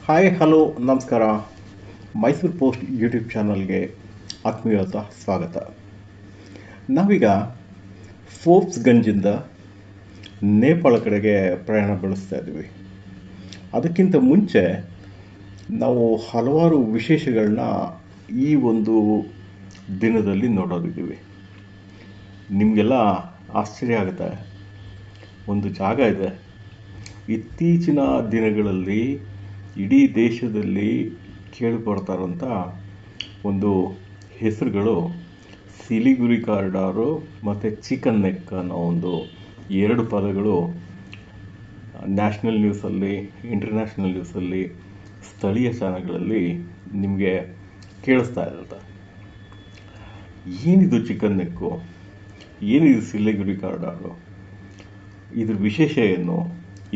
Hi hello ನಮಸ್ಕಾರ. Mysuru post YouTube ಚಾನಲ್ಗೆ ಆತ್ಮೀಯವಾದ ಸ್ವಾಗತ. ನಾವೀಗ ಫೋರ್ಬ್ಸ್ಗಂಜಿಂದ ನೇಪಾಳ ಕಡೆಗೆ ಪ್ರಯಾಣ ಬೆಳೆಸ್ತಾ ಇದ್ದೀವಿ. ಅದಕ್ಕಿಂತ ಮುಂಚೆ ನಾವು ಹಲವಾರು ವಿಶೇಷಗಳನ್ನ ಈ ಒಂದು ದಿನದಲ್ಲಿ ನೋಡೋದಿದ್ದೀವಿ. ನಿಮಗೆಲ್ಲ ಆಶ್ಚರ್ಯ ಆಗುತ್ತೆ. ಒಂದು ಜಾಗ ಇದೆ, ಇತ್ತೀಚಿನ ದಿನಗಳಲ್ಲಿ ಇಡೀ ದೇಶದಲ್ಲಿ ಕೇಳಿಬರ್ತಾರಂಥ ಒಂದು ಹೆಸರುಗಳು ಸಿಲಿಗುರಿ ಕಾರಿಡಾರು ಮತ್ತು ಚಿಕನ್ ನೆಕ್ ಅನ್ನೋ ಒಂದು ಎರಡು ಪದಗಳು ನ್ಯಾಷನಲ್ ನ್ಯೂಸಲ್ಲಿ, ಇಂಟರ್ನ್ಯಾಷನಲ್ ನ್ಯೂಸಲ್ಲಿ, ಸ್ಥಳೀಯ ಚಾನಲ್ಗಳಲ್ಲಿ ನಿಮಗೆ ಕೇಳಿಸ್ತಾ ಇರುತ್ತೆ. ಏನಿದು ಚಿಕನ್ ನೆಕ್ಕು, ಏನಿದು ಸಿಲಿಗುರಿ ಕಾರಿಡಾರು, ಇದ್ರ ವಿಶೇಷ ಏನು,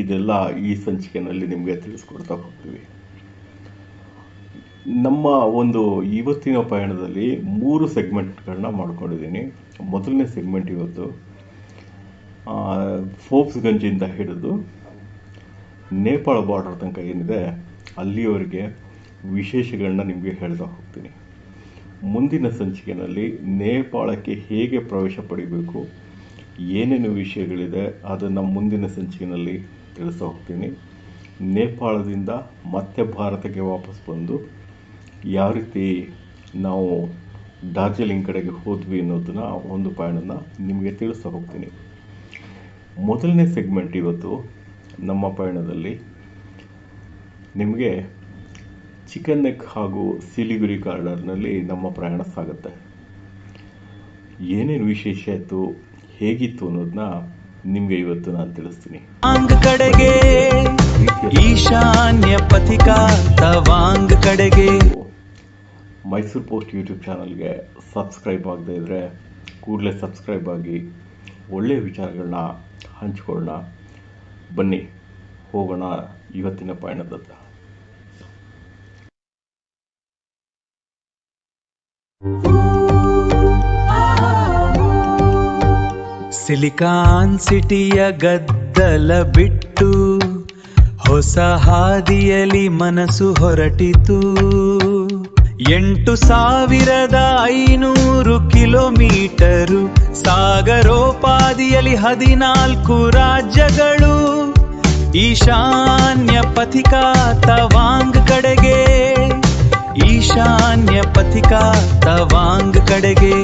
ಇದೆಲ್ಲ ಈ ಸಂಚಿಕೆಯಲ್ಲಿ ನಿಮಗೆ ತಿಳಿಸ್ಕೊಡ್ತಾ ಹೋಗ್ತೀವಿ. ನಮ್ಮ ಒಂದು ಇವತ್ತಿನ ಪಯಣದಲ್ಲಿ 3 ಸೆಗ್ಮೆಂಟ್ಗಳನ್ನ ಮಾಡ್ಕೊಂಡಿದ್ದೀನಿ. ಮೊದಲನೇ ಸೆಗ್ಮೆಂಟ್ ಇವತ್ತು ಫೋರ್ಬ್ಸ್ಗಂಜಿಂದ ಹಿಡಿದು ನೇಪಾಳ ಬಾರ್ಡರ್ ತನಕ ಏನಿದೆ ಅಲ್ಲಿಯವರೆಗೆ ವಿಶೇಷಗಳನ್ನ ನಿಮಗೆ ಹೇಳ್ತಾ ಹೋಗ್ತೀನಿ. ಮುಂದಿನ ಸಂಚಿಕೆಯಲ್ಲಿ ನೇಪಾಳಕ್ಕೆ ಹೇಗೆ ಪ್ರವೇಶ ಪಡಿಬೇಕು, ಏನೇನು ವಿಷಯಗಳಿದೆ ಅದನ್ನು ಮುಂದಿನ ಸಂಚಿಕೆಯಲ್ಲಿ ತಿಳಿಸ್ತಾ ಹೋಗ್ತೀನಿ. ನೇಪಾಳದಿಂದ ಮತ್ತೆ ಭಾರತಕ್ಕೆ ವಾಪಸ್ ಬಂದು ಯಾವ ರೀತಿ ನಾವು ಡಾರ್ಜಿಲಿಂಗ್ ಕಡೆಗೆ ಹೋದ್ವಿ ಅನ್ನೋದನ್ನ ಒಂದು ಪಯಣನ ನಿಮಗೆ ತಿಳಿಸ್ತಾ ಹೋಗ್ತೀನಿ. ಮೊದಲನೇ ಸೆಗ್ಮೆಂಟ್ ಇವತ್ತು ನಮ್ಮ ಪಯಣದಲ್ಲಿ ನಿಮಗೆ ಚಿಕನ್ ನೆಕ್ ಹಾಗೂ ಸಿಲಿಗುರಿ ಕಾರಿಡಾರ್ನಲ್ಲಿ ನಮ್ಮ ಪ್ರಯಾಣ ಸಾಗುತ್ತೆ. ಏನೇನು ವಿಶೇಷ ಇತ್ತು, ಹೇಗಿತ್ತು ಅನ್ನೋದನ್ನ ನಿಮಗೆ ಇವತ್ತು ನಾನು ತಿಳಿಸ್ತೀನಿ. ಕಡೆಗೆ ಈಶಾನ್ಯ ಪಥಿಕ ತವಾಂಗ್ ಕಡೆಗೆ. ಮೈಸೂರು ಪೋಸ್ಟ್ ಯೂಟ್ಯೂಬ್ ಚಾನಲ್ಗೆ ಸಬ್ಸ್ಕ್ರೈಬ್ ಆಗದೇ ಇದ್ದರೆ ಕೂಡಲೇ ಸಬ್ಸ್ಕ್ರೈಬ್ ಆಗಿ ಒಳ್ಳೆಯ ವಿಚಾರಗಳನ್ನ ಹಂಚ್ಕೊಳ್ಳೋಣ. ಬನ್ನಿ ಹೋಗೋಣ ಇವತ್ತಿನ ಪಯಣದತ್ತ. ಸಿಲಿಕಾನ್ ಸಿಟಿಯ ಗದ್ದಲ ಬಿಟ್ಟು ಹೊಸ ಹಾದಿಯಲ್ಲಿ ಮನಸ್ಸು ಹೊರಟಿತು. 8,500 ಕಿಲೋಮೀಟರು ಸಾಗರೋಪಾದಿಯಲ್ಲಿ 14 ರಾಜ್ಯಗಳು. ಈಶಾನ್ಯ ಪಥಿಕ ತವಾಂಗ್ ಕಡೆಗೆ, ಈಶಾನ್ಯ ಪಥಿಕ ತವಾಂಗ್ ಕಡೆಗೆ.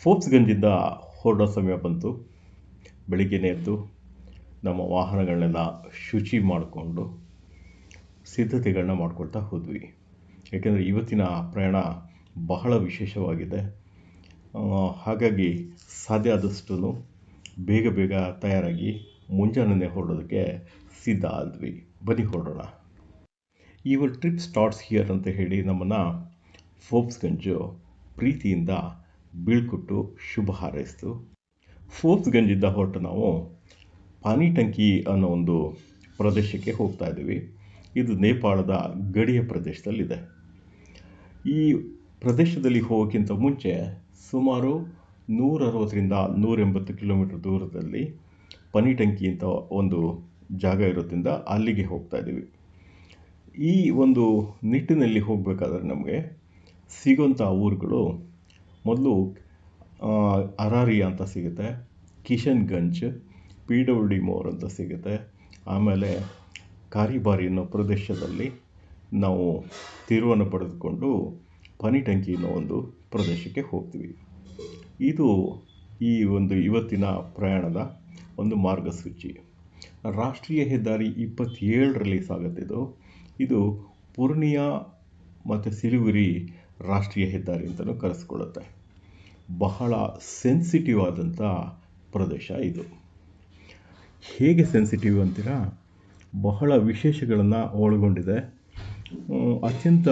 ಫೋರ್ಬ್ಸ್ಗಂಜಿಂದ ಹೊರಡೋ ಸಮಯ ಬಂತು. ಬೆಳಿಗ್ಗೆನೇ ಎದ್ದು ನಮ್ಮ ವಾಹನಗಳನ್ನೆಲ್ಲ ಶುಚಿ ಮಾಡಿಕೊಂಡು ಸಿದ್ಧತೆಗಳನ್ನ ಮಾಡ್ಕೊಳ್ತಾ ಹೋದ್ವಿ. ಏಕೆಂದರೆ ಇವತ್ತಿನ ಪ್ರಯಾಣ ಬಹಳ ವಿಶೇಷವಾಗಿದೆ. ಹಾಗಾಗಿ ಸಾಧ್ಯ ಆದಷ್ಟು ಬೇಗ ಬೇಗ ತಯಾರಾಗಿ ಮುಂಜಾನೆ ಹೊರಡೋದಕ್ಕೆ ಸಿದ್ಧ ಆದ್ವಿ. ಬನ್ನಿ ಹೊರಡೋಣ. ಯುವರ್ ಟ್ರಿಪ್ ಸ್ಟಾರ್ಟ್ಸ್ ಹಿಯರ್ ಅಂತ ಹೇಳಿ ನಮ್ಮನ್ನು ಫೋರ್ಬ್ಸ್ಗಂಜು ಪ್ರೀತಿಯಿಂದ ಬೀಳ್ಕೊಟ್ಟು ಶುಭ ಹಾರೈಸಿತು. ಫೋರ್ಬ್ಸ್ಗಂಜಿಂದ ಹೊರಟು ನಾವು ಪಾನಿಟಂಕಿ ಅನ್ನೋ ಒಂದು ಪ್ರದೇಶಕ್ಕೆ ಹೋಗ್ತಾ ಇದ್ದೀವಿ. ಇದು ನೇಪಾಳದ ಗಡಿಯ ಪ್ರದೇಶದಲ್ಲಿದೆ. ಈ ಪ್ರದೇಶದಲ್ಲಿ ಹೋಗೋಕ್ಕಿಂತ ಮುಂಚೆ ಸುಮಾರು 160ರಿಂದ 180 ಕಿಲೋಮೀಟರ್ ದೂರದಲ್ಲಿ ಪನಿಟಂಕಿ ಅಂತ ಒಂದು ಜಾಗ ಇರೋದ್ರಿಂದ ಅಲ್ಲಿಗೆ ಹೋಗ್ತಾ ಇದ್ದೀವಿ. ಈ ಒಂದು ನಿಟ್ಟಿನಲ್ಲಿ ಹೋಗಬೇಕಾದ್ರೆ ನಮಗೆ ಸಿಗೋಂಥ ಊರುಗಳು ಮೊದಲು ಅರಾರಿಯಾ ಅಂತ ಸಿಗುತ್ತೆ, ಕಿಶನ್ಗಂಜ್, PWD ಮೋರ್ ಅಂತ ಸಿಗುತ್ತೆ. ಆಮೇಲೆ ಕಾರಿಬಾರಿ ಅನ್ನೋ ಪ್ರದೇಶದಲ್ಲಿ ನಾವು ತಿರುವನ್ನು ಪಡೆದುಕೊಂಡು ಪನಿಟಂಕಿ ಅನ್ನೋ ಒಂದು ಪ್ರದೇಶಕ್ಕೆ ಹೋಗ್ತೀವಿ. ಇದು ಈ ಒಂದು ಇವತ್ತಿನ ಪ್ರಯಾಣದ ಒಂದು ಮಾರ್ಗಸೂಚಿ. ರಾಷ್ಟ್ರೀಯ ಹೆದ್ದಾರಿ 27ರಲ್ಲಿ ಸಾಗುತ್ತಿದ್ದು, ಇದು ಪೂರ್ಣಿಯಾ ಮತ್ತು ಸಿಲಿಗುರಿ ರಾಷ್ಟ್ರೀಯ ಹೆದ್ದಾರಿ ಅಂತಲೂ ಕರೆಸ್ಕೊಳ್ಳುತ್ತೆ. ಬಹಳ ಸೆನ್ಸಿಟಿವ್ ಆದಂಥ ಪ್ರದೇಶ ಇದು. ಹೇಗೆ ಸೆನ್ಸಿಟಿವ್ ಅಂತೀರಾ? ಬಹಳ ವಿಶೇಷಗಳನ್ನು ಒಳಗೊಂಡಿದೆ. ಅತ್ಯಂತ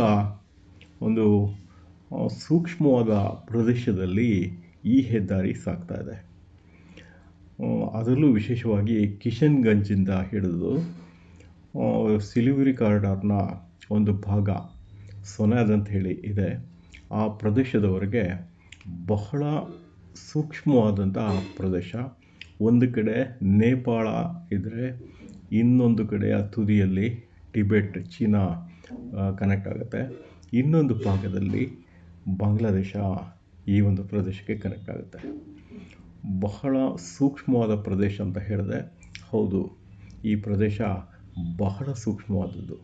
ಒಂದು ಸೂಕ್ಷ್ಮವಾದ ಪ್ರದೇಶದಲ್ಲಿ ಈ ಹೆದ್ದಾರಿ ಸಾಗ್ತಾ ಇದೆ. ಅದರಲ್ಲೂ ವಿಶೇಷವಾಗಿ ಕಿಶನ್ಗಂಜಿಂದ ಹಿಡಿದು ಸಿಲಿಗುರಿ ಕಾರಿಡಾರ್ನ ಒಂದು ಭಾಗ ಸೊನಾದ್ ಅಂತ ಹೇಳಿ ಇದೆ, ಆ ಪ್ರದೇಶದವರೆಗೆ ಬಹಳ ಸೂಕ್ಷ್ಮವಾದಂಥ ಪ್ರದೇಶ. ಒಂದು ಕಡೆ ನೇಪಾಳ ಇದ್ದರೆ ಇನ್ನೊಂದು ಕಡೆಯ ತುದಿಯಲ್ಲಿ ಟಿಬೆಟ್ ಚೀನಾ ಕನೆಕ್ಟ್ ಆಗುತ್ತೆ. ಇನ್ನೊಂದು ಭಾಗದಲ್ಲಿ ಬಾಂಗ್ಲಾದೇಶ ಈ ಒಂದು ಪ್ರದೇಶಕ್ಕೆ ಕನೆಕ್ಟ್ ಆಗುತ್ತೆ. ಬಹಳ ಸೂಕ್ಷ್ಮವಾದ ಪ್ರದೇಶ ಅಂತ ಹೇಳಿದೆ. ಹೌದು, ಈ ಪ್ರದೇಶ ಬಹಳ ಸೂಕ್ಷ್ಮವಾದದ್ದು.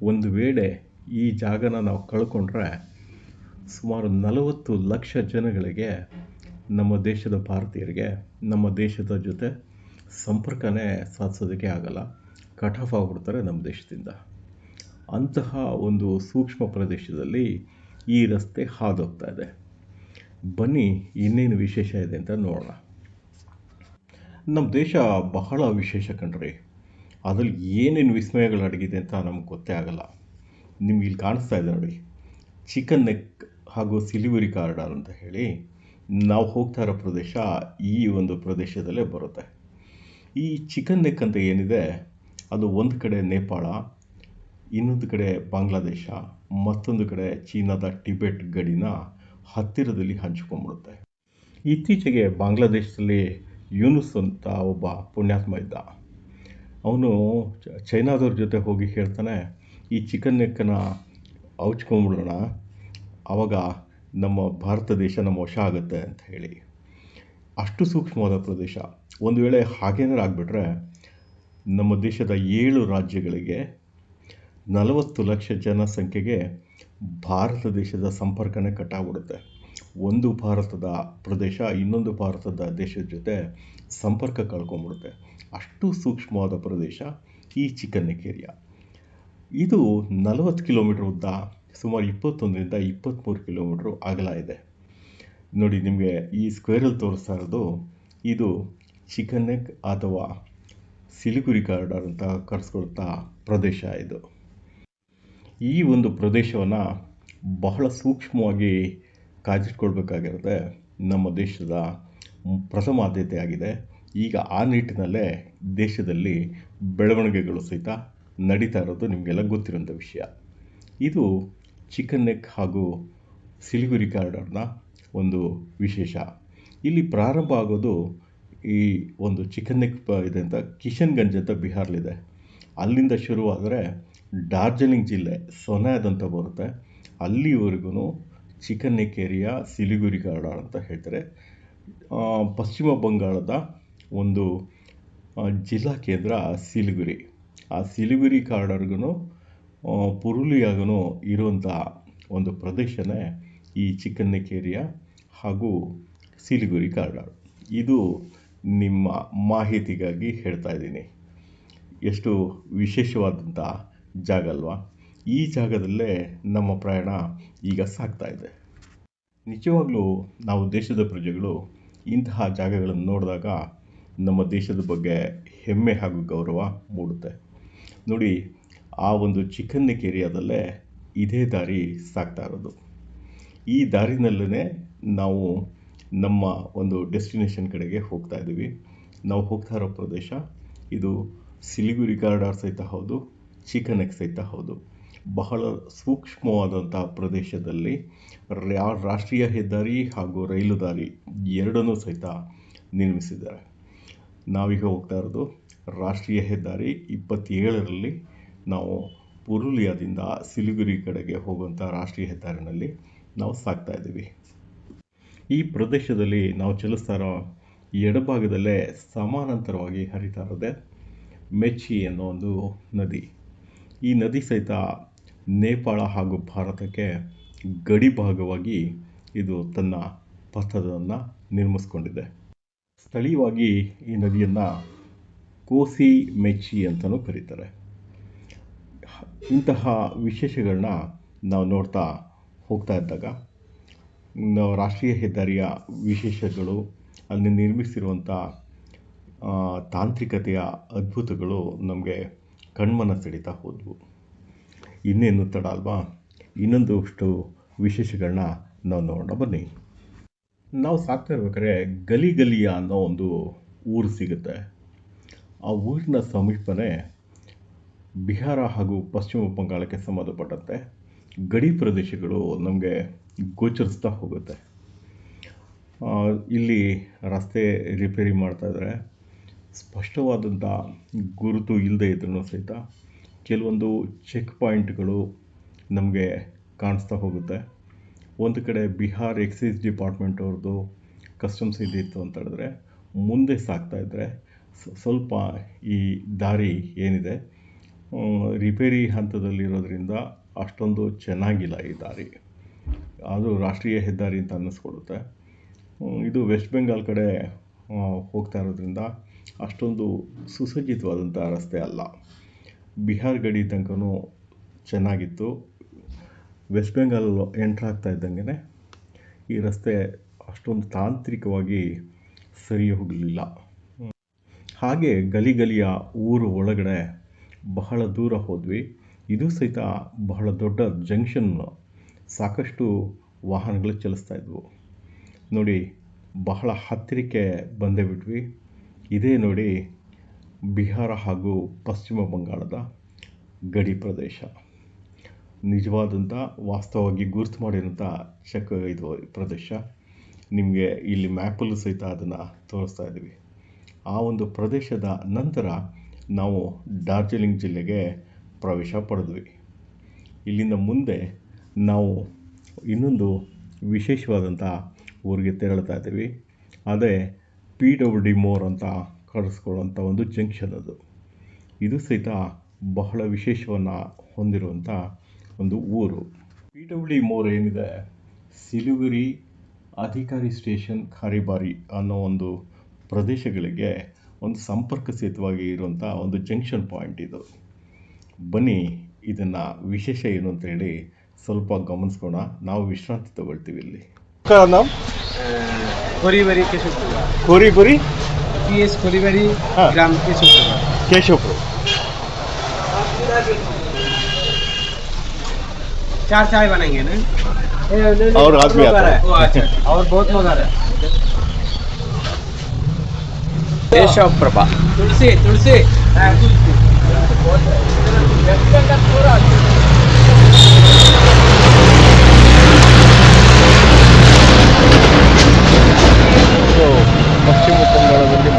ಒಂದು ವೇಳೆ ಈ ಜಾಗನ ನಾವು ಕಳ್ಕೊಂಡ್ರೆ ಸುಮಾರು 40 ಲಕ್ಷ ಜನಗಳಿಗೆ, ನಮ್ಮ ದೇಶದ ಭಾರತೀಯರಿಗೆ ನಮ್ಮ ದೇಶದ ಜೊತೆ ಸಂಪರ್ಕನೇ ಸಾಧಿಸೋದಕ್ಕೆ ಆಗಲ್ಲ. ಕಟ್ ಆಫ್ ಆಗಿಬಿಡ್ತಾರೆ ನಮ್ಮ ದೇಶದಿಂದ. ಅಂತಹ ಒಂದು ಸೂಕ್ಷ್ಮ ಪ್ರದೇಶದಲ್ಲಿ ಈ ರಸ್ತೆ ಹಾದೋಗ್ತಾ ಇದೆ. ಬನ್ನಿ ಇನ್ನೇನು ವಿಶೇಷ ಇದೆ ಅಂತ ನೋಡೋಣ. ನಮ್ಮ ದೇಶ ಬಹಳ ವಿಶೇಷ ಕಣ್ರಿ. ಅದ್ರಲ್ಲಿ ಏನೇನು ವಿಸ್ಮಯಗಳು ಅಡಗಿದೆ ಅಂತ ನಮ್ಗೆ ಗೊತ್ತೇ ಆಗಲ್ಲ. ನಿಮ್ಗೆ ಇಲ್ಲಿ ಕಾಣಿಸ್ತಾ ಇದೆ ನೋಡಿ, ಚಿಕನ್ ನೆಕ್ ಹಾಗೂ ಸಿಲಿಗುರಿ ಕಾರಿಡಾರ್ ಅಂತ ಹೇಳಿ ನಾವು ಹೋಗ್ತಾ ಇರೋ ಪ್ರದೇಶ ಈ ಒಂದು ಪ್ರದೇಶದಲ್ಲೇ ಬರುತ್ತೆ. ಈ ಚಿಕನ್ ನೆಕ್ ಅಂತ ಏನಿದೆ, ಅದು ಒಂದು ಕಡೆ ನೇಪಾಳ, ಇನ್ನೊಂದು ಕಡೆ ಬಾಂಗ್ಲಾದೇಶ, ಮತ್ತೊಂದು ಕಡೆ ಚೀನಾದ ಟಿಬೆಟ್ ಗಡಿನ ಹತ್ತಿರದಲ್ಲಿ ಹಂಚ್ಕೊಂಡ್ಬಿಡುತ್ತೆ. ಇತ್ತೀಚೆಗೆ ಬಾಂಗ್ಲಾದೇಶದಲ್ಲಿ ಯೂನುಸ್ ಅಂತ ಒಬ್ಬ ಪುಣ್ಯಾತ್ಮ ಇದ್ದ. ಅವನು ಚೈನಾದವ್ರ ಜೊತೆ ಹೋಗಿ ಹೇಳ್ತಾನೆ, ಈ ಚಿಕನ್ ನೆಕ್ಕನ್ನು ಔಚ್ಕೊಂಡ್ಬಿಡೋಣ, ಆವಾಗ ನಮ್ಮ ಭಾರತ ದೇಶ ನಮ್ಮ ವಶ ಆಗುತ್ತೆ ಅಂತ ಹೇಳಿ. ಅಷ್ಟು ಸೂಕ್ಷ್ಮವಾದ ಪ್ರದೇಶ. ಒಂದು ವೇಳೆ ಹಾಗೇನಾರು ಆಗಿಬಿಟ್ರೆ ನಮ್ಮ ದೇಶದ 7 ರಾಜ್ಯಗಳಿಗೆ 40 ಲಕ್ಷ ಜನಸಂಖ್ಯೆಗೆ ಭಾರತ ದೇಶದ ಸಂಪರ್ಕನೇ ಕಟ್ಟಾಗ್ಬಿಡುತ್ತೆ. ಒಂದು ಭಾರತದ ಪ್ರದೇಶ ಇನ್ನೊಂದು ಭಾರತದ ದೇಶದ ಜೊತೆ ಸಂಪರ್ಕ ಕಳ್ಕೊಂಡ್ಬಿಡುತ್ತೆ. ಅಷ್ಟು ಸೂಕ್ಷ್ಮವಾದ ಪ್ರದೇಶ ಈ ಚಿಕನ್ ನೆಕ್ ಏರಿಯಾ. ಇದು 40 ಕಿಲೋಮೀಟ್ರ್ ಉದ್ದ, ಸುಮಾರು 21ರಿಂದ 23 ಕಿಲೋಮೀಟ್ರ್ ಅಗಲ ಇದೆ. ನೋಡಿ, ನಿಮಗೆ ಈ ಸ್ಕ್ವೇರಲ್ಲಿ ತೋರಿಸ್ತಾ ಇರೋದು ಇದು ಚಿಕನ್ ನೆಕ್ ಅಥವಾ ಸಿಲಿಗುರಿ ಕಾರಿಡಾರ್ ಅಂತ ಕರೆಸ್ಕೊಳ್ತಾ ಪ್ರದೇಶ. ಇದು ಈ ಒಂದು ಪ್ರದೇಶವನ್ನು ಬಹಳ ಸೂಕ್ಷ್ಮವಾಗಿ ಕಾಯ್ದಿಟ್ಕೊಳ್ಬೇಕಾಗಿರುತ್ತೆ. ನಮ್ಮ ದೇಶದ ಪ್ರಥಮ ಆದ್ಯತೆ ಆಗಿದೆ. ಈಗ ಆ ನಿಟ್ಟಿನಲ್ಲೇ ದೇಶದಲ್ಲಿ ಬೆಳವಣಿಗೆಗಳು ಸಹಿತ ನಡೀತಾ ಇರೋದು ನಿಮಗೆಲ್ಲ ಗೊತ್ತಿರೋಂಥ ವಿಷಯ. ಇದು ಚಿಕನ್ ನೆಕ್ ಹಾಗೂ ಸಿಲಿಗುರಿ ಕಾರಿಡಾರ್ನ ಒಂದು ವಿಶೇಷ. ಇಲ್ಲಿ ಪ್ರಾರಂಭ ಆಗೋದು ಈ ಒಂದು ಚಿಕನ್ ನೆಕ್ ಇದೆ ಅಂತ ಕಿಶನ್ಗಂಜ್ ಅಂತ ಬಿಹಾರ್ಲಿದೆ. ಅಲ್ಲಿಂದ ಶುರುವಾದರೆ ಡಾರ್ಜಿಲಿಂಗ್ ಜಿಲ್ಲೆ ಸೊನಾದ್ ಅಂತ ಬರುತ್ತೆ. ಅಲ್ಲಿವರೆಗೂ chicken neck area Siliguri corridor ಅಂತ ಹೇಳ್ತಾರೆ. ಪಶ್ಚಿಮ ಬಂಗಾಳದ ಒಂದು ಜಿಲ್ಲಾ ಕೇಂದ್ರ ಸಿಲಿಗುರಿ. ಆ ಸಿಲಿಗುರಿ ಕಾರಿಡಾರ್ಗೂ ಪುರುಲಿಯಾಗೂ ಇರುವಂಥ ಒಂದು ಪ್ರದೇಶನೇ ಈ ಚಿಕನ್ ನೆಕ್ ಏರಿಯಾ ಹಾಗೂ ಸಿಲಿಗುರಿ ಕಾರಿಡಾರ್. ಇದು ನಿಮ್ಮ ಮಾಹಿತಿಗಾಗಿ ಹೇಳ್ತಾ ಇದ್ದೀನಿ. ಎಷ್ಟು ವಿಶೇಷವಾದಂಥ ಜಾಗ ಅಲ್ವಾ? ಈ ಜಾಗದಲ್ಲೇ ನಮ್ಮ ಪ್ರಯಾಣ ಈಗ ಸಾಗ್ತಾ ಇದೆ. ನಿಜವಾಗ್ಲೂ ನಾವು ದೇಶದ ಪ್ರಜೆಗಳು ಇಂತಹ ಜಾಗಗಳನ್ನು ನೋಡಿದಾಗ ನಮ್ಮ ದೇಶದ ಬಗ್ಗೆ ಹೆಮ್ಮೆ ಹಾಗೂ ಗೌರವ ಮೂಡುತ್ತೆ. ನೋಡಿ, ಆ ಒಂದು ಚಿಕನ್ ನೆಕ್ ಏರಿಯಾದಲ್ಲೇ ಇದೇ ದಾರಿ ಸಾಗ್ತಾ ಇರೋದು. ಈ ದಾರಿನಲ್ಲೇ ನಾವು ನಮ್ಮ ಒಂದು ಡೆಸ್ಟಿನೇಷನ್ ಕಡೆಗೆ ಹೋಗ್ತಾ ಇದ್ದೀವಿ. ನಾವು ಹೋಗ್ತಾ ಇರೋ ಪ್ರದೇಶ ಇದು ಸಿಲಿಗುರಿ ಕಾರಿಡಾರ್ ಸಹಿತ ಹೌದು, ಚಿಕನ್ ನೆಕ್ ಸಹಿತ ಹೌದು. ಬಹಳ ಸೂಕ್ಷ್ಮವಾದಂಥ ಪ್ರದೇಶದಲ್ಲಿ ರಾಷ್ಟ್ರೀಯ ಹೆದ್ದಾರಿ ಹಾಗೂ ರೈಲು ದಾರಿ ಎರಡನ್ನೂ ಸಹಿತ ನಿರ್ಮಿಸಿದ್ದಾರೆ. ನಾವೀಗ ಹೋಗ್ತಾ ಇರೋದು ರಾಷ್ಟ್ರೀಯ ಹೆದ್ದಾರಿ 27ರಲ್ಲಿ ನಾವು ಪುರುಲಿಯಾದಿಂದ ಸಿಲಿಗುರಿ ಕಡೆಗೆ ಹೋಗುವಂಥ ರಾಷ್ಟ್ರೀಯ ಹೆದ್ದಾರಿನಲ್ಲಿ ನಾವು ಸಾಗ್ತಾ ಇದ್ದೀವಿ. ಈ ಪ್ರದೇಶದಲ್ಲಿ ನಾವು ಚಲಿಸ್ತಾ ಇರೋ ಎಡಭಾಗದಲ್ಲೇ ಸಮಾನಾಂತರವಾಗಿ ಹರಿತಾ ಇರೋದೆ ಮೆಚ್ಚಿ ಅನ್ನೋ ಒಂದು ನದಿ. ಈ ನದಿ ಸಹಿತ ನೇಪಾಳ ಹಾಗೂ ಭಾರತಕ್ಕೆ ಗಡಿ ಭಾಗವಾಗಿ ಇದು ತನ್ನ ಪಥವನ್ನು ನಿರ್ಮಿಸ್ಕೊಂಡಿದೆ. ಸ್ಥಳೀಯವಾಗಿ ಈ ನದಿಯನ್ನು ಕೋಸಿ ಮೆಚ್ಚಿ ಅಂತಲೂ ಕರೀತಾರೆ. ಇಂತಹ ವಿಶೇಷಗಳನ್ನ ನಾವು ನೋಡ್ತಾ ಹೋಗ್ತಾ ಇದ್ದಾಗ ನಾವು ರಾಷ್ಟ್ರೀಯ ಹೆದ್ದಾರಿಯ ವಿಶೇಷಗಳು, ಅಲ್ಲಿ ನಿರ್ಮಿಸಿರುವಂಥ ತಾಂತ್ರಿಕತೆಯ ಅದ್ಭುತಗಳು ನಮಗೆ ಕಣ್ಮನ ಸೆಳೀತಾ ಹೋದವು. ಇನ್ನೇನು ತಡ ಅಲ್ವಾ? ಇನ್ನೊಂದಷ್ಟು ವಿಶೇಷಗಳನ್ನ ನಾವು ನೋಡೋಣ ಬನ್ನಿ. ನಾವು ಸಾಗ್ತಾ ಇರ್ಬೇಕಾದ್ರೆ ಗಲಿ ಗಲಿಯ ಅನ್ನೋ ಒಂದು ಊರು ಸಿಗುತ್ತೆ. ಆ ಊರಿನ ಸಮೀಪನೇ ಬಿಹಾರ ಹಾಗೂ ಪಶ್ಚಿಮ ಬಂಗಾಳಕ್ಕೆ ಸಂಬಂಧಪಟ್ಟಂತೆ ಗಡಿ ಪ್ರದೇಶಗಳು ನಮಗೆ ಗೋಚರಿಸ್ತಾ ಹೋಗುತ್ತೆ. ಇಲ್ಲಿ ರಸ್ತೆ ರಿಪೇರಿ ಮಾಡ್ತಾಯಿದ್ದಾರೆ. ಸ್ಪಷ್ಟವಾದಂಥ ಗುರುತು ಇಲ್ಲದೆ ಇದ್ರೂ ಸಹಿತ ಕೆಲವೊಂದು ಚೆಕ್ ಪಾಯಿಂಟ್ಗಳು ನಮಗೆ ಕಾಣಿಸ್ತಾ ಹೋಗುತ್ತೆ. ಒಂದು ಕಡೆ ಬಿಹಾರ್ ಎಕ್ಸೈಸ್ ಡಿಪಾರ್ಟ್ಮೆಂಟ್ ಅವ್ರದ್ದು ಕಸ್ಟಮ್ಸ್ ಇದ್ದಿತ್ತು ಅಂತ ಹೇಳಿದ್ರೆ, ಮುಂದೆ ಸಾಗ್ತಾಯಿದ್ರೆ ಸ್ವಲ್ಪ ಈ ದಾರಿ ಏನಿದೆ ರಿಪೇರಿ ಹಂತದಲ್ಲಿರೋದ್ರಿಂದ ಅಷ್ಟೊಂದು ಚೆನ್ನಾಗಿಲ್ಲ ಈ ದಾರಿ. ಅದು ರಾಷ್ಟ್ರೀಯ ಹೆದ್ದಾರಿ ಅಂತ ಅನ್ನಿಸ್ಕೊಡುತ್ತೆ. ಇದು ವೆಸ್ಟ್ ಬೆಂಗಾಲ್ ಕಡೆ ಹೋಗ್ತಾ ಇರೋದ್ರಿಂದ ಅಷ್ಟೊಂದು ಸುಸಜ್ಜಿತವಾದಂಥ ರಸ್ತೆ ಅಲ್ಲ. ಬಿಹಾರ್ ಗಡಿ ತನಕನೂ ಚೆನ್ನಾಗಿತ್ತು. ವೆಸ್ಟ್ ಬೆಂಗಾಲ್ ಎಂಟ್ರ್ ಆಗ್ತಾ ಇದ್ದಂಗೆ ಈ ರಸ್ತೆ ಅಷ್ಟೊಂದು ತಾಂತ್ರಿಕವಾಗಿ ಸರಿ ಹೋಗಲಿಲ್ಲ. ಹಾಗೆ ಗಲಿಯ ಊರು ಒಳಗಡೆ ಬಹಳ ದೂರ ಹೋದ್ವಿ. ಇದು ಸಹಿತ ಬಹಳ ದೊಡ್ಡ ಜಂಕ್ಷನ್, ಸಾಕಷ್ಟು ವಾಹನಗಳು ಚಲಿಸ್ತಾ ಇದ್ವು. ನೋಡಿ, ಬಹಳ ಹತ್ತಿರಕ್ಕೆ ಬಂದೇ ಬಿಟ್ವಿ. ಇದೇ ನೋಡಿ ಬಿಹಾರ ಹಾಗೂ ಪಶ್ಚಿಮ ಬಂಗಾಳದ ಗಡಿ ಪ್ರದೇಶ. ನಿಜವಾದಂಥ ವಾಸ್ತವವಾಗಿ ಗುರುತು ಮಾಡಿರೋಂಥ ಇದು ಪ್ರದೇಶ. ನಿಮಗೆ ಇಲ್ಲಿ ಮ್ಯಾಪಲ್ಲೂ ಸಹಿತ ಅದನ್ನು ತೋರಿಸ್ತಾ ಇದ್ದೀವಿ. ಆ ಒಂದು ಪ್ರದೇಶದ ನಂತರ ನಾವು ಡಾರ್ಜಿಲಿಂಗ್ ಜಿಲ್ಲೆಗೆ ಪ್ರವೇಶ ಪಡೆದ್ವಿ. ಇಲ್ಲಿಂದ ಮುಂದೆ ನಾವು ಇನ್ನೊಂದು ವಿಶೇಷವಾದಂಥ ಊರಿಗೆ ತೆರಳ್ತಾ ಇದ್ದೀವಿ. ಅದೇ PWD ಮೋರ್ ಅಂತ ಕರೆಸ್ಕೊಳ್ಳುವಂಥ ಒಂದು ಜಂಕ್ಷನ್ ಅದು. ಇದು ಸಹಿತ ಬಹಳ ವಿಶೇಷವನ್ನು ಹೊಂದಿರುವಂಥ ಒಂದು ಊರು. PWD ಮೋರ್ ಏನಿದೆ, ಸಿಲಿಗುರಿ, ಅಧಿಕಾರಿ ಸ್ಟೇಷನ್, ಖಾರಿಬಾರಿ ಅನ್ನೋ ಒಂದು ಪ್ರದೇಶಗಳಿಗೆ ಒಂದು ಸಂಪರ್ಕ ಸೇತುವಾಗಿ ಇರುವಂಥ ಒಂದು ಜಂಕ್ಷನ್ ಪಾಯಿಂಟ್ ಇದು. ಬನ್ನಿ, ಇದನ್ನು ವಿಶೇಷ ಏನು ಅಂತ ಹೇಳಿ ಸ್ವಲ್ಪ ಗಮನಿಸ್ಕೋಣ. ನಾವು ವಿಶ್ರಾಂತಿ ತಗೊಳ್ತೀವಿ ಇಲ್ಲಿ. ನಾವು खोरीबारी केशवपुर, खोरीबारी PS खोरीबारी हाँ। ग्राम केशवपुर 4 चाय बनाएंगे ना। और आदमी आता है। अच्छा, और बहुत मजा है। केशव प्रभा तुलसी तुलसी ಪಶ್ಚಿಮ ಬಂಗಾಳದಲ್ಲಿ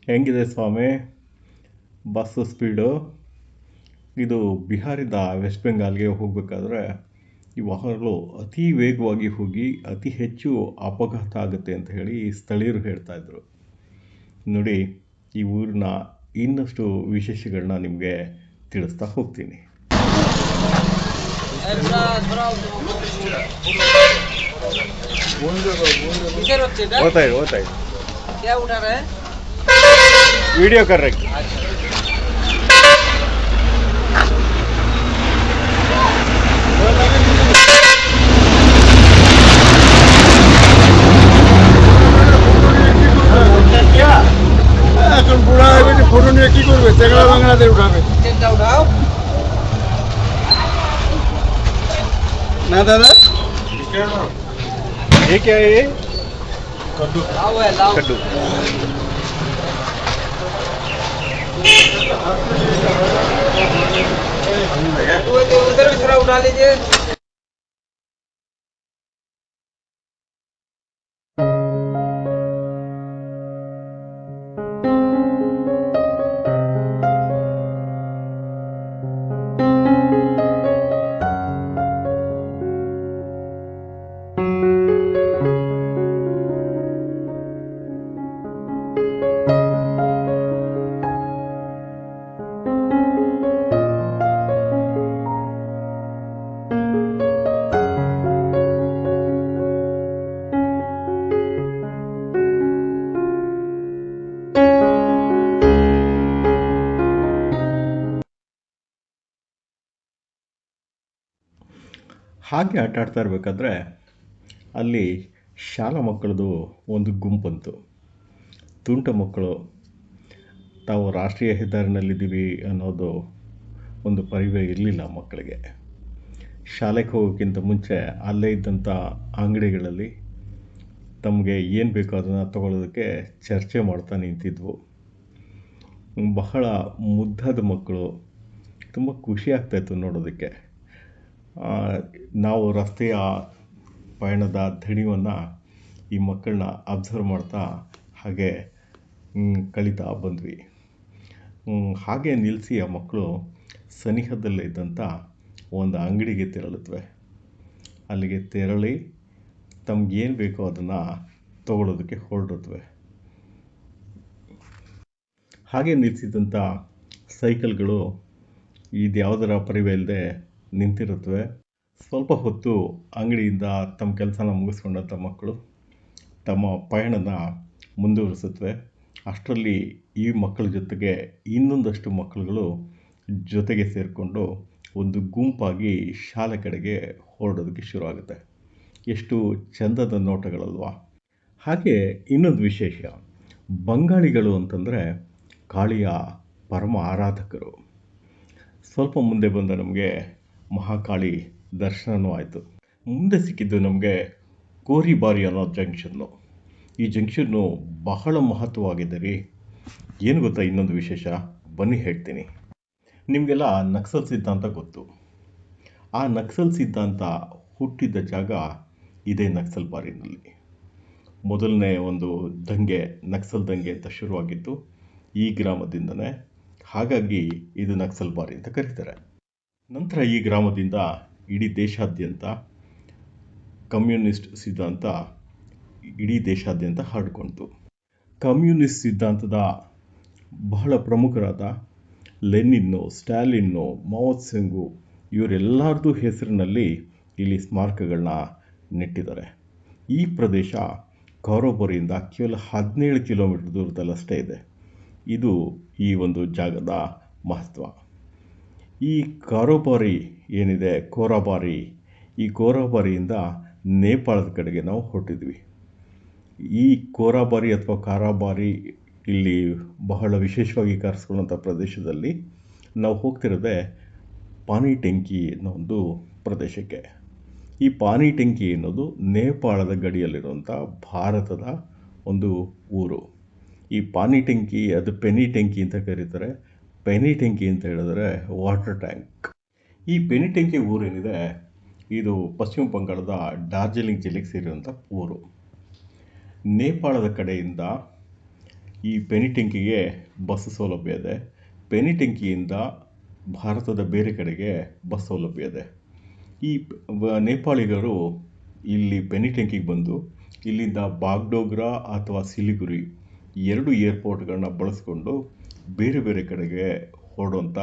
ಹೆಂಗಿದೆ ಸ್ವಾಮಿ ಬಸ್ಸು ಸ್ಪೀಡು? ಇದು ಬಿಹಾರಿಂದ ವೆಸ್ಟ್ ಬೆಂಗಾಲ್ಗೆ ಹೋಗಬೇಕಾದ್ರೆ ಈ ವಾಹನಗಳು ಅತಿ ವೇಗವಾಗಿ ಹೋಗಿ ಅತಿ ಹೆಚ್ಚು ಅಪಘಾತ ಆಗುತ್ತೆ ಅಂತ ಹೇಳಿ ಸ್ಥಳೀಯರು ಹೇಳ್ತಾಯಿದ್ರು. ನೋಡಿ, ಈ ಊರಿನ ಇನ್ನಷ್ಟು ವಿಶೇಷಗಳನ್ನ ನಿಮಗೆ ತಿಳಿಸ್ತಾ ಹೋಗ್ತೀನಿ. ಓದ್ತಾ वीडियो कर रहे এখন বুড়া হয়ে গেছে, ফটো নিয়ে কি করবে? চেগড়া বাংলাতে উঠাবে না দাদা। ये क्या है ये? लाव है लाव कद्दू। उधर भी थोड़ा उठा लीजिए। ಹಾಗೆ ಆಟ ಆಡ್ತಾ ಇರಬೇಕಾದ್ರೆ ಅಲ್ಲಿ ಶಾಲಾ ಮಕ್ಕಳದು ಒಂದು ಗುಂಪಂತು. ತುಂಟ ಮಕ್ಕಳು ತಾವು ರಾಷ್ಟ್ರೀಯ ಹೆದ್ದಾರಿನಲ್ಲಿದ್ದೀವಿ ಅನ್ನೋದು ಒಂದು ಪರಿವೇ ಇರಲಿಲ್ಲ ಮಕ್ಕಳಿಗೆ. ಶಾಲೆಗೆ ಹೋಗೋಕ್ಕಿಂತ ಮುಂಚೆ ಅಲ್ಲೇ ಇದ್ದಂಥ ಅಂಗಡಿಗಳಲ್ಲಿ ತಮಗೆ ಏನು ಬೇಕೋ ಅದನ್ನು ತಗೊಳ್ಳೋದಕ್ಕೆ ಚರ್ಚೆ ಮಾಡ್ತಾ ನಿಂತಿದ್ವು. ಬಹಳ ಮುದ್ದಾದ ಮಕ್ಕಳು, ತುಂಬ ಖುಷಿ ಆಗ್ತಾಯಿತ್ತು ನೋಡೋದಕ್ಕೆ. ನಾವು ರಸ್ತೆಯ ಪಯಣದ ದಣಿವನ್ನು ಈ ಮಕ್ಕಳನ್ನ ಅಬ್ಸರ್ವ್ ಮಾಡ್ತಾ ಹಾಗೆ ಕಳೀತಾ ಬಂದ್ವಿ. ಹಾಗೆ ನಿಲ್ಲಿಸಿ ಆ ಮಕ್ಕಳು ಸನಿಹದಲ್ಲೇ ಇದ್ದಂಥ ಒಂದು ಅಂಗಡಿಗೆ ತೆರಳುತ್ತವೆ. ಅಲ್ಲಿಗೆ ತೆರಳಿ ತಮಗೇನು ಬೇಕೋ ಅದನ್ನು ತಗೊಳ್ಳೋದಕ್ಕೆ ಹೊರಡುತ್ತವೆ. ಹಾಗೆ ನಿಲ್ಲಿಸಿದಂಥ ಸೈಕಲ್ಗಳು ಇದ್ಯಾವುದರ ಪರಿವೆ ಇಲ್ಲದೆ ನಿಂತಿರುತ್ತವೆ. ಸ್ವಲ್ಪ ಹೊತ್ತು ಅಂಗಡಿಯಿಂದ ತಮ್ಮ ಕೆಲಸನ ಮುಗಿಸ್ಕೊಂಡಂಥ ಮಕ್ಕಳು ತಮ್ಮ ಪಯಣನ ಮುಂದುವರಿಸುತ್ತವೆ. ಅಷ್ಟರಲ್ಲಿ ಈ ಮಕ್ಕಳ ಜೊತೆಗೆ ಇನ್ನೊಂದಷ್ಟು ಮಕ್ಕಳುಗಳು ಜೊತೆಗೆ ಸೇರಿಕೊಂಡು ಒಂದು ಗುಂಪಾಗಿ ಶಾಲೆ ಕಡೆಗೆ ಹೊರಡೋದಕ್ಕೆ ಶುರುವಾಗುತ್ತೆ. ಎಷ್ಟು ಚಂದದ ನೋಟಗಳಲ್ವಾ. ಹಾಗೆ ಇನ್ನೊಂದು ವಿಶೇಷ, ಬಂಗಾಳಿಗಳು ಅಂತಂದರೆ ಕಾಳಿಯ ಪರಮ ಆರಾಧಕರು. ಸ್ವಲ್ಪ ಮುಂದೆ ಬಂದ ನಮಗೆ ಮಹಾಕಾಳಿ ದರ್ಶನವೂ ಆಯಿತು. ಮುಂದೆ ಸಿಕ್ಕಿದ್ದು ನಮಗೆ ಕೋರಿಬಾರಿ ಅನ್ನೋ ಜಂಕ್ಷನ್ನು. ಈ ಜಂಕ್ಷನ್ನು ಬಹಳ ಮಹತ್ವವಾಗಿದೆ ರೀ. ಏನು ಗೊತ್ತಾ ಇನ್ನೊಂದು ವಿಶೇಷ, ಬನ್ನಿ ಹೇಳ್ತೀನಿ. ನಿಮಗೆಲ್ಲ ನಕ್ಸಲ್ ಸಿದ್ಧಾಂತ ಗೊತ್ತು. ಆ ನಕ್ಸಲ್ ಸಿದ್ಧಾಂತ ಹುಟ್ಟಿದ್ದ ಜಾಗ ಇದೇ ನಕ್ಸಲ್ ಬಾರಿನಲ್ಲಿ. ಮೊದಲನೇ ಒಂದು ದಂಗೆ, ನಕ್ಸಲ್ ದಂಗೆ ಅಂತ ಶುರುವಾಗಿತ್ತು ಈ ಗ್ರಾಮದಿಂದನೇ. ಹಾಗಾಗಿ ಇದು ನಕ್ಸಲ್ ಬಾರಿ ಅಂತ ಕರೀತಾರೆ. ನಂತರ ಈ ಗ್ರಾಮದಿಂದ ಇಡೀ ದೇಶಾದ್ಯಂತ ಕಮ್ಯುನಿಸ್ಟ್ ಸಿದ್ಧಾಂತ ಇಡೀ ದೇಶಾದ್ಯಂತ ಹರಡ್ಕೊಳ್ತು. ಕಮ್ಯುನಿಸ್ಟ್ ಸಿದ್ಧಾಂತದ ಬಹಳ ಪ್ರಮುಖರಾದ ಲೆನಿನ್ನು, ಸ್ಟಾಲಿನ್ನು, ಮಾವೋ ಸೆಂಗು ಇವರೆಲ್ಲರದ್ದು ಹೆಸರಿನಲ್ಲಿ ಇಲ್ಲಿ ಸ್ಮಾರಕಗಳನ್ನ ನೆಟ್ಟಿದ್ದಾರೆ. ಈ ಪ್ರದೇಶ ಕಾರೋಬಾರಿಯಿಂದ ಕೇವಲ 17 ಕಿಲೋಮೀಟರ್ ದೂರದಲ್ಲಷ್ಟೇ ಇದೆ. ಇದು ಈ ಒಂದು ಜಾಗದ ಮಹತ್ವ. ಈ ಕಾರೋಬಾರಿ ಏನಿದೆ, ಕೋರಾಬಾರಿ, ಈ ಕೋರಾಬಾರಿಯಿಂದ ನೇಪಾಳದ ಕಡೆಗೆ ನಾವು ಹೊರಟಿದ್ವಿ. ಈ ಕೋರಾಬಾರಿ ಅಥವಾ ಕಾರಾಬಾರಿ ಇಲ್ಲಿ ಬಹಳ ವಿಶೇಷವಾಗಿ ಕರೆಸ್ಕೊಳ್ಳುವಂಥ ಪ್ರದೇಶದಲ್ಲಿ ನಾವು ಹೋಗ್ತಿರೋದೆ ಪಾನಿಟೆಂಕಿ ಅನ್ನೋ ಒಂದು ಪ್ರದೇಶಕ್ಕೆ. ಈ ಪಾನಿಟೆಂಕಿ ಅನ್ನೋದು ನೇಪಾಳದ ಗಡಿಯಲ್ಲಿರುವಂಥ ಭಾರತದ ಒಂದು ಊರು. ಈ ಪಾನಿಟೆಂಕಿ, ಅದು ಪೆನಿಟೆಂಕಿ ಅಂತ ಕರೀತಾರೆ. ಪೆನಿಟೆಂಕಿ ಅಂತ ಹೇಳಿದ್ರೆ ವಾಟರ್ ಟ್ಯಾಂಕ್. ಈ ಪೆನಿಟೆಂಕಿ ಊರೇನಿದೆ ಇದು ಪಶ್ಚಿಮ ಬಂಗಾಳದ ಡಾರ್ಜಿಲಿಂಗ್ ಜಿಲ್ಲೆಗೆ ಸೇರಿರುವಂಥ ಊರು. ನೇಪಾಳದ ಕಡೆಯಿಂದ ಈ ಪೆನಿಟೆಂಕಿಗೆ ಬಸ್ ಸೌಲಭ್ಯ ಇದೆ. ಪೆನಿಟೆಂಕಿಯಿಂದ ಭಾರತದ ಬೇರೆ ಕಡೆಗೆ ಬಸ್ ಸೌಲಭ್ಯ ಇದೆ. ಈ ನೇಪಾಳಿಗರು ಇಲ್ಲಿ ಪೆನಿಟೆಂಕಿಗೆ ಬಂದು ಇಲ್ಲಿಂದ ಬಾಗ್ಡೋಗ್ರಾ ಅಥವಾ ಸಿಲಿಗುರಿ 2 ಏರ್ಪೋರ್ಟ್ಗಳನ್ನ ಬಳಸ್ಕೊಂಡು ಬೇರೆ ಬೇರೆ ಕಡೆಗೆ ಹೊರಡುವಂಥ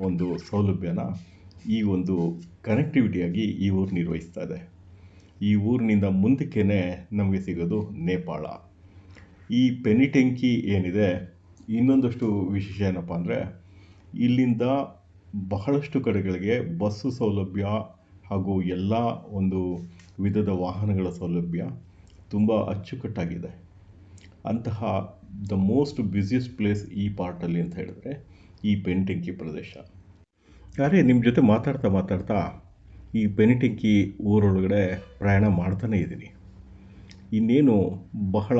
ಒಂದು ಸೌಲಭ್ಯನ ಈ ಒಂದು ಕನೆಕ್ಟಿವಿಟಿಯಾಗಿ ಈ ಊರು ನಿರ್ವಹಿಸ್ತಾ ಇದೆ. ಈ ಊರಿನಿಂದ ಮುಂದಕ್ಕೇ ನಮಗೆ ಸಿಗೋದು ನೇಪಾಳ. ಈ ಪೆನಿಟೆಂಕಿ ಏನಿದೆ, ಇನ್ನೊಂದಷ್ಟು ವಿಶೇಷ ಏನಪ್ಪ ಅಂದರೆ ಇಲ್ಲಿಂದ ಬಹಳಷ್ಟು ಕಡೆಗಳಿಗೆ ಬಸ್ಸು ಸೌಲಭ್ಯ ಹಾಗೂ ಎಲ್ಲ ಒಂದು ವಿಧದ ವಾಹನಗಳ ಸೌಲಭ್ಯ ತುಂಬ ಅಚ್ಚುಕಟ್ಟಾಗಿದೆ. ಅಂತಹ ದ ಮೋಸ್ಟ್ ಬ್ಯುಸಿಯೆಸ್ಟ್ ಪ್ಲೇಸ್ ಈ ಪಾರ್ಟಲ್ಲಿ ಅಂತ ಹೇಳಿದ್ರೆ ಈ ಪೆನಿಟೆಂಕಿ ಪ್ರದೇಶ. ಯಾರೇ ನಿಮ್ಮ ಜೊತೆ ಮಾತಾಡ್ತಾ ಈ ಪೆನಿಟೆಂಕಿ ಊರೊಳಗಡೆ ಪ್ರಯಾಣ ಮಾಡ್ತಾನೇ ಇದ್ದೀನಿ. ಇನ್ನೇನು ಬಹಳ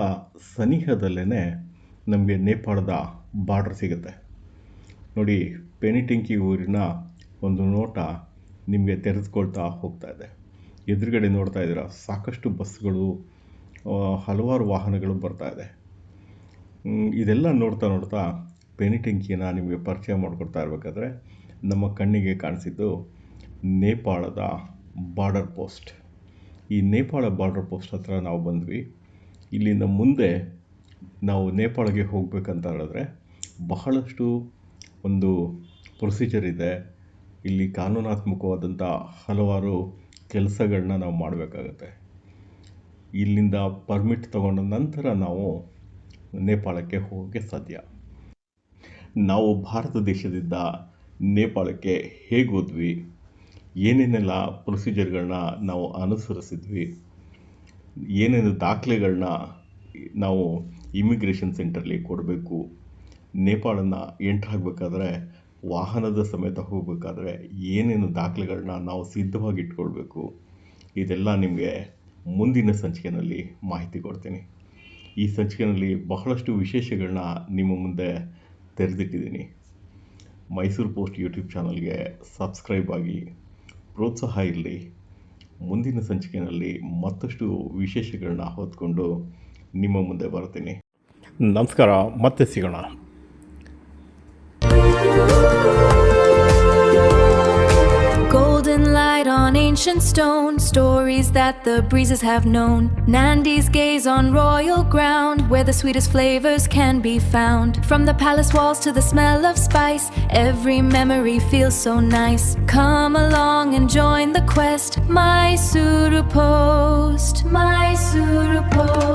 ಸನಿಹದಲ್ಲೇ ನಮಗೆ ನೇಪಾಳದ ಬಾರ್ಡರ್ ಸಿಗುತ್ತೆ ನೋಡಿ. ಪೆನಿಟಿಂಕಿ ಊರಿನ ಒಂದು ನೋಟ ನಿಮಗೆ ತೆರೆದುಕೊಳ್ತಾ ಹೋಗ್ತಾ ಇದೆ. ಎದುರುಗಡೆ ನೋಡ್ತಾ ಇದ್ದೀರಾ, ಸಾಕಷ್ಟು ಬಸ್ಗಳು, ಹಲವಾರು ವಾಹನಗಳು ಬರ್ತಾ ಇದೆ. ಇದೆಲ್ಲ ನೋಡ್ತಾ ಪೆನಿಟಿಂಕಿನ ನಿಮಗೆ ಪರಿಚಯ ಮಾಡಿಕೊಡ್ತಾ ಇರಬೇಕಾದ್ರೆ ನಮ್ಮ ಕಣ್ಣಿಗೆ ಕಾಣಿಸಿದ್ದು ನೇಪಾಳದ ಬಾರ್ಡರ್ ಪೋಸ್ಟ್. ಈ ನೇಪಾಳ ಬಾರ್ಡರ್ ಪೋಸ್ಟ್ ಹತ್ರ ನಾವು ಬಂದ್ವಿ. ಇಲ್ಲಿಂದ ಮುಂದೆ ನಾವು ನೇಪಾಳಗೆ ಹೋಗಬೇಕಂತ ಹೇಳಿದ್ರೆ ಬಹಳಷ್ಟು ಒಂದು ಪ್ರೊಸೀಜರ್ ಇದೆ. ಇಲ್ಲಿ ಕಾನೂನಾತ್ಮಕವಾದಂಥ ಹಲವಾರು ಕೆಲಸಗಳನ್ನ ನಾವು ಮಾಡಬೇಕಾಗತ್ತೆ. ಇಲ್ಲಿಂದ ಪರ್ಮಿಟ್ ತಗೊಂಡ ನಂತರ ನಾವು ನೇಪಾಳಕ್ಕೆ ಹೋಗೋಕ್ಕೆ ಸಾಧ್ಯ. ನಾವು ಭಾರತ ದೇಶದಿಂದ ನೇಪಾಳಕ್ಕೆ ಹೇಗೆ ಹೋದ್ವಿ, ಏನೇನೆಲ್ಲ ಪ್ರೊಸೀಜರ್ಗಳನ್ನ ನಾವು ಅನುಸರಿಸಿದ್ವಿ, ಏನೇನು ದಾಖಲೆಗಳನ್ನ ನಾವು ಇಮಿಗ್ರೇಷನ್ ಸೆಂಟರ್ಲಿ ಕೊಡಬೇಕು, ನೇಪಾಳನ್ನು ಎಂಟ್ರ್ ಆಗಬೇಕಾದ್ರೆ ವಾಹನದ ಸಮೇತ ಹೋಗಬೇಕಾದ್ರೆ ಏನೇನು ದಾಖಲೆಗಳನ್ನ ನಾವು ಸಿದ್ಧವಾಗಿ ಇಟ್ಕೊಳ್ಬೇಕು, ಇದೆಲ್ಲ ನಿಮಗೆ ಮುಂದಿನ ಸಂಚಿಕೆಯಲ್ಲಿ ಮಾಹಿತಿ ಕೊಡ್ತೀನಿ. ಈ ಸಂಚಿಕೆಯಲ್ಲಿ ಬಹಳಷ್ಟು ವಿಶೇಷಗಳನ್ನ ನಿಮ್ಮ ಮುಂದೆ ತೆರೆದಿಟ್ಟಿದ್ದೀನಿ. ಮೈಸೂರು ಪೋಸ್ಟ್ ಯೂಟ್ಯೂಬ್ ಚಾನಲ್ಗೆ ಸಬ್ಸ್ಕ್ರೈಬ್ ಆಗಿ ಪ್ರೋತ್ಸಾಹ ಇರಲಿ. ಮುಂದಿನ ಸಂಚಿಕೆಯಲ್ಲಿ ಮತ್ತಷ್ಟು ವಿಶೇಷಗಳನ್ನ ಹೊತ್ಕೊಂಡು ನಿಮ್ಮ ಮುಂದೆ ಬರ್ತೀನಿ. ನಮಸ್ಕಾರ, ಮತ್ತೆ ಸಿಗೋಣ. Golden light on ancient stone, stories that the breezes have known. Nandi's gaze on royal ground, where the sweetest flavors can be found. From the palace walls to the smell of spice, every memory feels so nice. Come along and join the quest, Mysuru Post, Mysuru Post.